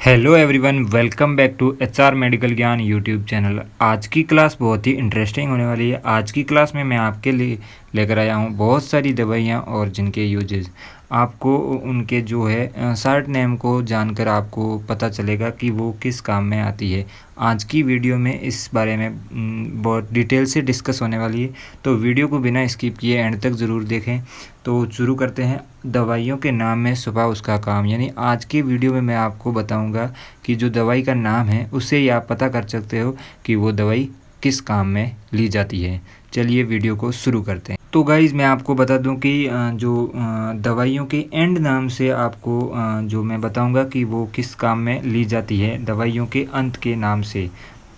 Hello everyone, welcome back to HR medical ज्ञान YouTube channel. आज की क्लास बहुत ही इंटरेस्टिंग होने वाली है। आज की क्लास में मैं आपके लिए लेकर आया हूँ बहुत सारी दवाइयाँ और जिनके यूजेस आपको उनके जो है शॉर्ट नेम को जानकर आपको पता चलेगा कि वो किस काम में आती है। आज की वीडियो में इस बारे में बहुत डिटेल से डिस्कस होने वाली है, तो वीडियो को बिना स्किप किए एंड तक ज़रूर देखें। तो शुरू करते हैं। दवाइयों के नाम में छुपा उसका काम, यानी आज की वीडियो में मैं आपको बताऊंगा कि जो दवाई का नाम है उससे ही आप पता कर सकते हो कि वो दवाई किस काम में ली जाती है। चलिए वीडियो को शुरू करते हैं। तो गाइज़ मैं आपको बता दूं कि जो दवाइयों के एंड नाम से आपको जो मैं बताऊंगा कि वो किस काम में ली जाती है दवाइयों के अंत के नाम से।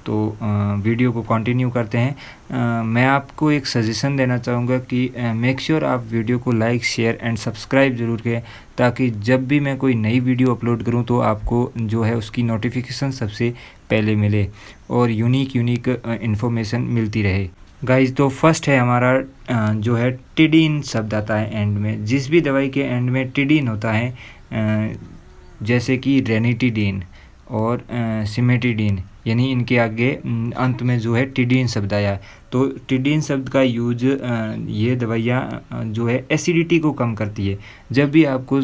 तो वीडियो को कंटिन्यू करते हैं। मैं आपको एक सजेशन देना चाहूँगा कि मेक श्योर आप वीडियो को लाइक शेयर एंड सब्सक्राइब ज़रूर करें, ताकि जब भी मैं कोई नई वीडियो अपलोड करूं तो आपको जो है उसकी नोटिफिकेशन सबसे पहले मिले और यूनिक इन्फॉर्मेशन मिलती रहे। गाइज तो फर्स्ट है हमारा जो है टिडीन शब्द आता है एंड में। जिस भी दवाई के एंड में टिडीन होता है, जैसे कि रेनिटिडीन और सिमेटिडीन, यानी इनके आगे अंत में जो है टिडीन शब्द आया है, तो टिडीन शब्द का यूज ये दवाइयाँ जो है एसिडिटी को कम करती है। जब भी आपको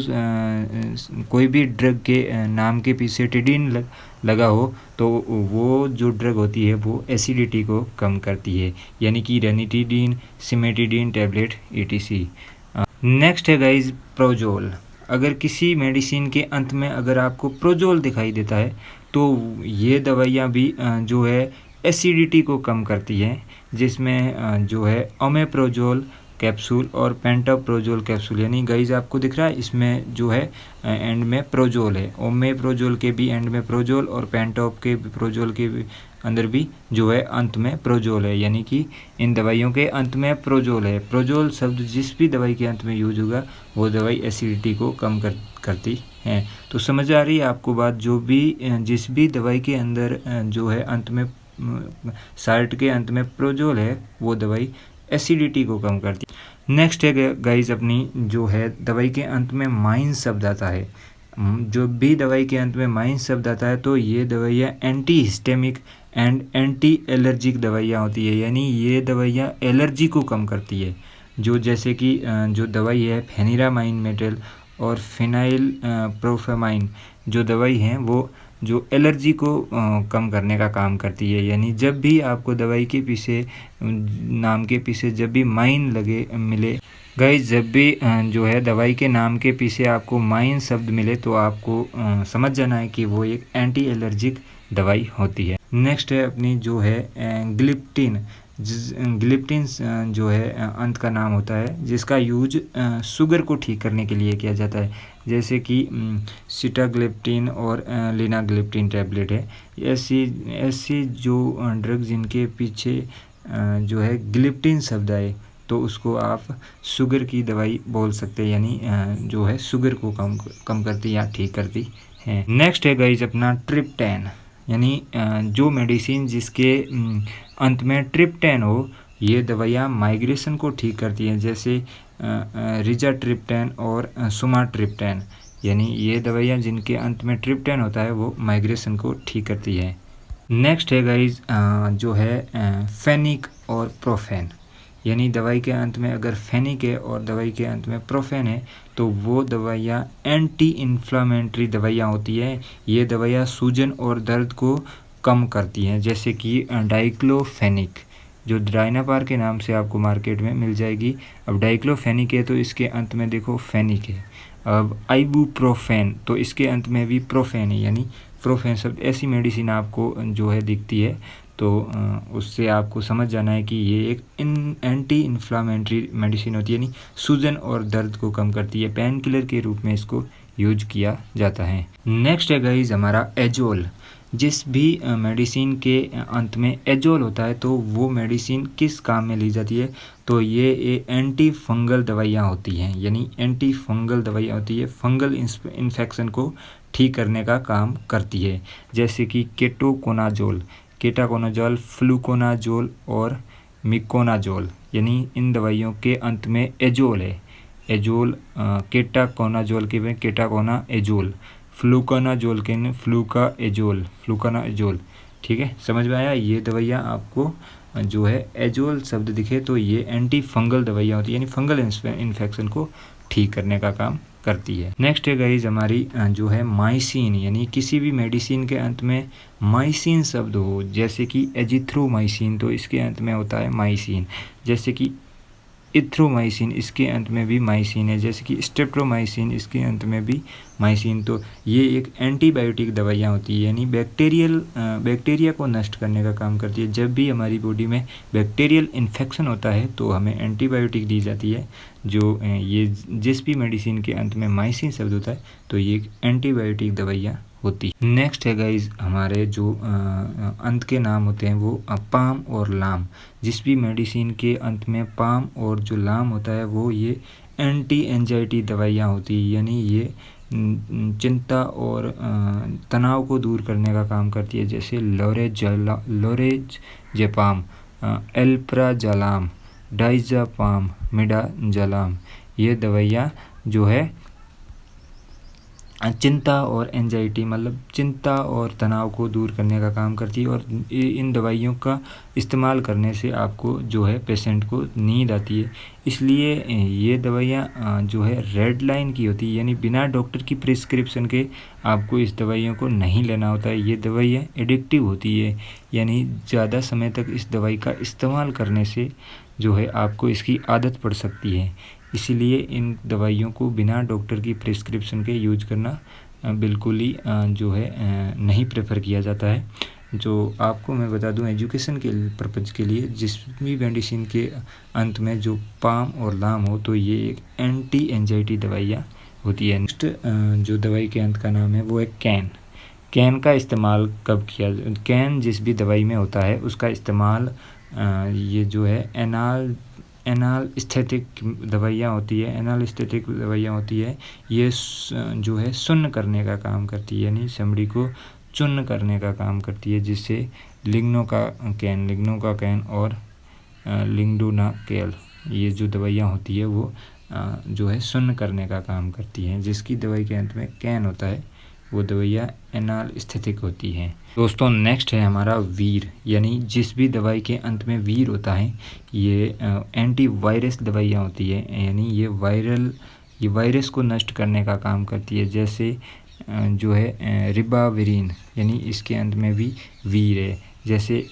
कोई भी ड्रग के नाम के पीछे टिडीन लगा हो तो वो जो ड्रग होती है वो एसिडिटी को कम करती है, यानी कि ranitidine, cimetidine tablet ETC। Next है गाइज प्रोजोल। अगर किसी मेडिसिन के अंत में अगर आपको प्रोजोल दिखाई देता है तो ये दवाइयाँ भी जो है एसिडिटी को कम करती हैं, जिसमें जो है ओमेप्रोजोल कैप्सूल और पेंटाप्रोजोल कैप्सूल, यानी गाइज आपको दिख रहा है इसमें जो है एंड में प्रोजोल है। ओमेप्रोजोल के भी एंड में प्रोजोल और पेंटॉप के प्रोजोल के अंदर भी जो है अंत में प्रोजोल है, यानी कि इन दवाइयों के अंत में प्रोजोल है। प्रोजोल शब्द जिस भी दवाई के अंत में यूज होगा वो दवाई एसिडिटी को कम करती है। तो समझ आ रही है आपको बात। जो भी जिस भी दवाई के अंदर जो है अंत में साल्ट के अंत में प्रोजोल है वो दवाई एसिडिटी को कम करती है। नेक्स्ट है गाइज अपनी जो है दवाई के अंत में माइन शब्द आता है। जो भी दवाई के अंत में माइन शब्द आता है तो ये दवाइयाँ एंटी हिस्टेमिक एंड एंटी एलर्जिक दवाइयाँ होती है, यानी ये दवाइयाँ एलर्जी को कम करती है। जो जैसे कि जो दवाई है फेनिरामाइन मेटल और फिनाइल प्रोफेमाइन, जो दवाई हैं वो जो एलर्जी को कम करने का काम करती है। यानी जब भी आपको दवाई के पीछे नाम के पीछे जब भी माइन लगे मिले गाइज, जब भी जो है दवाई के नाम के पीछे आपको माइन शब्द मिले तो आपको समझ जाना है कि वो एक एंटी एलर्जिक दवाई होती है। नेक्स्ट है अपनी जो है ग्लिप्टिन। ग्लिप्टिन जो है अंत का नाम होता है, जिसका यूज शुगर को ठीक करने के लिए किया जाता है, जैसे कि सिटाग्लिप्टिन और लिनाग्लिप्टिन टैबलेट है। ऐसी जो ड्रग जिनके पीछे जो है ग्लिप्टिन शब्द आए तो उसको आप शुगर की दवाई बोल सकते हैं, यानी जो है शुगर को कम करती या ठीक करती है। नेक्स्ट है गाइज अपना ट्रिप्टेन, यानी जो मेडिसिन जिसके अंत में ट्रिप्टेन हो, ये दवाइयाँ माइग्रेशन को ठीक करती हैं, जैसे रिजाट्रिप्टेन और सुमाट्रिप्टेन, यानी ये दवाइयाँ जिनके अंत में ट्रिप्टेन होता है वो माइग्रेशन को ठीक करती है। नेक्स्ट है गाइज जो है फेनिक और प्रोफेन, यानी दवाई के अंत में अगर फेनिक है और दवाई के अंत में प्रोफेन है तो वो दवाइयाँ एंटी इन्फ्लामेटरी दवाइयाँ होती हैं। ये दवाइयाँ सूजन और दर्द को कम करती हैं, जैसे कि डाइक्लोफेनिक, जो ड्राइनापार के नाम से आपको मार्केट में मिल जाएगी। अब डाइक्लोफेनिक है तो इसके अंत में देखो फेनिक है। अब आइबुप्रोफेन तो इसके अंत में भी प्रोफेन है, यानी प्रोफेन शब्द ऐसी मेडिसिन आपको जो है दिखती है तो उससे आपको समझ जाना है कि ये एक एंटी इन्फ्लामेटरी मेडिसिन होती है, यानी सूजन और दर्द को कम करती है। पेन किलर के रूप में इसको यूज किया जाता है। नेक्स्ट है गाइज हमारा एजोल। जिस भी मेडिसिन के अंत में एजोल होता है तो वो मेडिसिन किस काम में ली जाती है, तो ये एंटी फंगल दवाइयाँ होती हैं, यानी एंटी फंगल दवाइयाँ होती है, फंगल इन्फेक्शन को ठीक करने का काम करती है, जैसे कि केटाकोनाजोल, फ्लूकोनाजोल और मिकोनाजोल, यानी इन दवाइयों के अंत में एजोल है। एजोल केटाकोनाजोल के में केटाकोना एजोल, फ्लूकानाजोल के फ्लूकानाजोल। ठीक है, समझ में आया। ये दवाइयाँ आपको जो है एजोल शब्द दिखे तो ये एंटी फंगल दवाइयाँ होती है, यानी फंगल इन्फेक्शन को ठीक करने का काम करती है। नेक्स्ट है गाइज हमारी जो है माइसिन, यानी किसी भी मेडिसिन के अंत में माइसिन शब्द हो, जैसे कि एजिथ्रोमाइसिन तो इसके अंत में होता है माइसिन, जैसे कि इथ्रोमाइसिन इसके अंत में भी माइसिन है, जैसे कि स्ट्रेप्टोमाइसिन इसके अंत में भी माइसिन। तो ये एक एंटीबायोटिक दवाइयाँ होती है, यानी बैक्टीरिया को नष्ट करने का काम करती है। जब भी हमारी बॉडी में बैक्टीरियल इन्फेक्शन होता है तो हमें एंटीबायोटिक दी जाती है। जो ये जिस भी मेडिसिन के अंत में माइसिन शब्द होता है तो ये एक एंटीबायोटिक दवाइयाँ होती। नेक्स्ट है गाइज हमारे जो अंत के नाम होते हैं वो पाम और लाम। जिस भी मेडिसिन के अंत में पाम और जो लाम होता है वो ये एंटी एंजाइटी दवाइयाँ होती है, यानी ये चिंता और तनाव को दूर करने का काम करती है, जैसे लोरेज़ेपाम, एल्प्राज़ोलाम, डाइज़ापाम, मिडाज़ोलाम। ये दवाइयाँ जो है चिंता और एंजाइटी मतलब चिंता और तनाव को दूर करने का काम करती है। और इन दवाइयों का इस्तेमाल करने से आपको जो है पेशेंट को नींद आती है, इसलिए ये दवाइयाँ जो है रेड लाइन की होती है, यानी बिना डॉक्टर की प्रिस्क्रिप्शन के आपको इस दवाइयों को नहीं लेना होता है। ये दवाइयाँ एडिक्टिव होती है, यानी ज़्यादा समय तक इस दवाई का इस्तेमाल करने से जो है आपको इसकी आदत पड़ सकती है। इसीलिए इन दवाइयों को बिना डॉक्टर की प्रिस्क्रिप्शन के यूज करना बिल्कुल ही जो है नहीं प्रेफर किया जाता है। जो आपको मैं बता दूं एजुकेशन के पर्पज़ के लिए, जिस भी मेडिसिन के अंत में जो पाम और लाम हो तो ये एक एंटी एंजाइटी दवाइयाँ होती है। नेक्स्ट जो दवाई के अंत का नाम है वो है कैन। कैन का इस्तेमाल कब किया? कैन जिस भी दवाई में होता है उसका इस्तेमाल ये जो है एनास्थेटिक दवाइयाँ होती है। एनास्थेटिक दवाइयाँ होती है, ये जो है सुन्न करने का काम करती है, यानी चमड़ी को चूर्ण करने का काम करती है, जिससे लिग्नो का कैन और लिग्नोकेल ये जो दवाइयाँ होती है वो जो है सुन्न करने का काम करती हैं। जिसकी दवाई के अंत में कैन होता है वो दवाइयाँ एनास्थेटिक होती हैं। दोस्तों नेक्स्ट है हमारा वीर, यानी जिस भी दवाई के अंत में वीर होता है ये एंटीवायरस दवाइयाँ होती है, यानी ये वायरस को नष्ट करने का काम करती है। जैसे जो है रिबाविरिन, यानी इसके अंत में भी वीर है। जैसे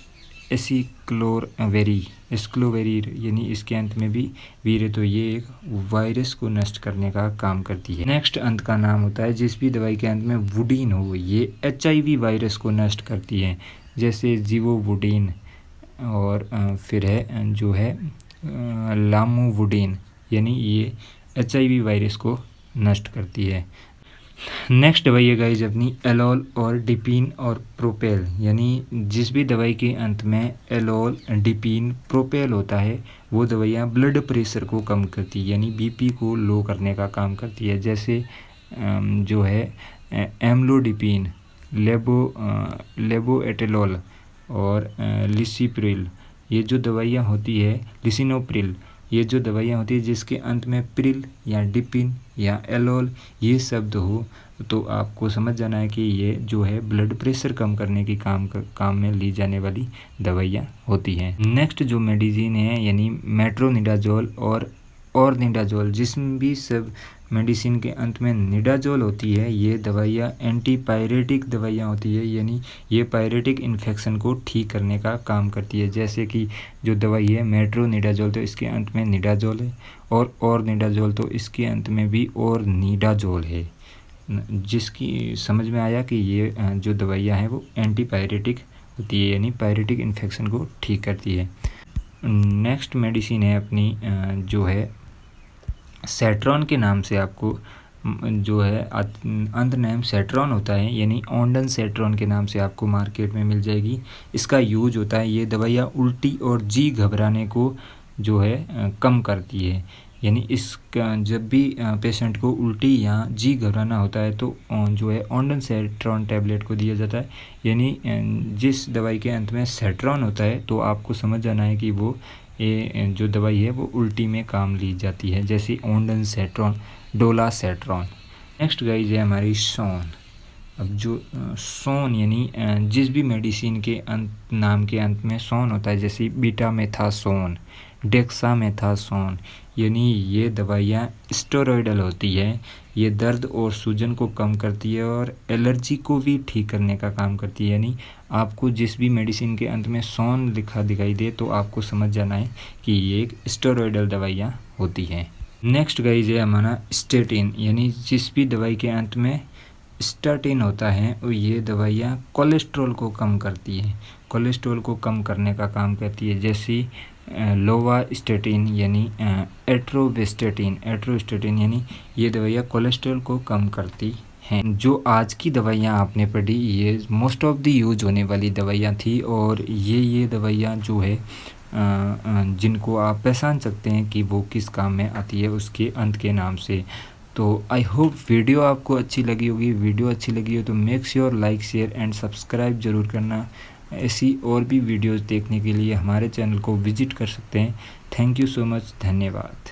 एस्क्लोवेरीर यानी इसके अंत में भी वीर है, तो ये एक वायरस को नष्ट करने का काम करती है। नेक्स्ट अंत का नाम होता है जिस भी दवाई के अंत में वुडीन हो, ये HIV वायरस को नष्ट करती है, जैसे जीवोवुडीन। और फिर है जो है लामोवुडीन, यानी ये HIV वायरस को नष्ट करती है। नेक्स्ट दवाई है गाइज अपनी एलोल और डिपीन और प्रोपेल, यानी जिस भी दवाई के अंत में एलोल, डिपीन, प्रोपेल होता है वो दवाइयाँ ब्लड प्रेशर को कम करती है, यानी BP को लो करने का काम करती है। जैसे जो है एम्लोडिपीन, लेबोएटेलॉल और लिसिप्रिल, ये जो दवाइयाँ होती है, लिसिनोप्रिल, ये जो दवाइयाँ होती है जिसके अंत में प्रिल या डिपिन या एलोल ये शब्द हो तो आपको समझ जाना है कि ये जो है ब्लड प्रेशर कम करने की काम में ली जाने वाली दवाइयाँ होती हैं। नेक्स्ट जो मेडिसिन है यानी मेट्रोनिडाजोल और निडाजोल, जिसमें भी सब मेडिसिन के अंत में निडाजोल होती है, ये दवाइयाँ एंटीपायरेटिक दवाइयाँ होती है, यानी ये पायरेटिक इन्फेक्शन को ठीक करने का काम करती है। जैसे कि जो दवाई है मेट्रोनिडाजोल तो इसके अंत में निडाजोल है, और निडाजोल तो इसके अंत में भी और निडाजोल है। जिसकी समझ में आया कि ये जो दवाइयाँ हैं वो एंटीपायरेटिक होती है, यानी पायरेटिक इन्फेक्शन को ठीक करती है। नेक्स्ट मेडिसिन है अपनी जो है सेट्रॉन के नाम से, आपको जो है अंत नेम सेट्रॉन होता है, यानी ओंडन सेट्रॉन के नाम से आपको मार्केट में मिल जाएगी। इसका यूज होता है, ये दवाइयाँ उल्टी और जी घबराने को जो है कम करती है, यानी इसका जब भी पेशेंट को उल्टी या जी घबराना होता है तो जो है ओंडन सेट्रॉन टैबलेट को दिया जाता है। यानी जिस दवाई के अंत में सेट्रॉन होता है तो आपको समझ जाना है कि वो ये जो दवाई है वो उल्टी में काम ली जाती है, जैसे ओंडन सेट्रॉन, डोला सेट्रॉन। नेक्स्ट गाइज है हमारी सॉन, अब जो सोन यानी जिस भी मेडिसिन के अंत नाम के अंत में सोन होता है, जैसे बीटामेथासोन, डेक्सामेथासोन, यानी ये दवाइयाँ स्टेरॉयडल होती है। ये दर्द और सूजन को कम करती है और एलर्जी को भी ठीक करने का काम करती है। यानी आपको जिस भी मेडिसिन के अंत में सोन लिखा दिखाई दे तो आपको समझ जाना है कि ये एक स्टेरॉयडल दवाइयाँ होती हैं। नेक्स्ट गाइज है हमारा स्टेटिन, यानी जिस भी दवाई के अंत में स्टेटिन होता है और ये दवाइयाँ कोलेस्ट्रॉल को कम करती है, कोलेस्ट्रॉल को कम करने का काम करती है। जैसे लोवास्टेटिन यानी एट्रोस्टेटिन यानी ये दवाइयाँ कोलेस्ट्रॉल को कम करती हैं। जो आज की दवाइयाँ आपने पढ़ी ये मोस्ट ऑफ दी यूज होने वाली दवाइयाँ थी और ये दवाइयाँ जो है जिनको आप पहचान सकते हैं कि वो किस काम में आती है उसके अंत के नाम से। तो आई होप वीडियो आपको अच्छी लगी होगी। वीडियो अच्छी लगी हो तो make sure like share and subscribe ज़रूर करना। ऐसी और भी वीडियोज़ देखने के लिए हमारे चैनल को विजिट कर सकते हैं। थैंक यू सो मच, धन्यवाद।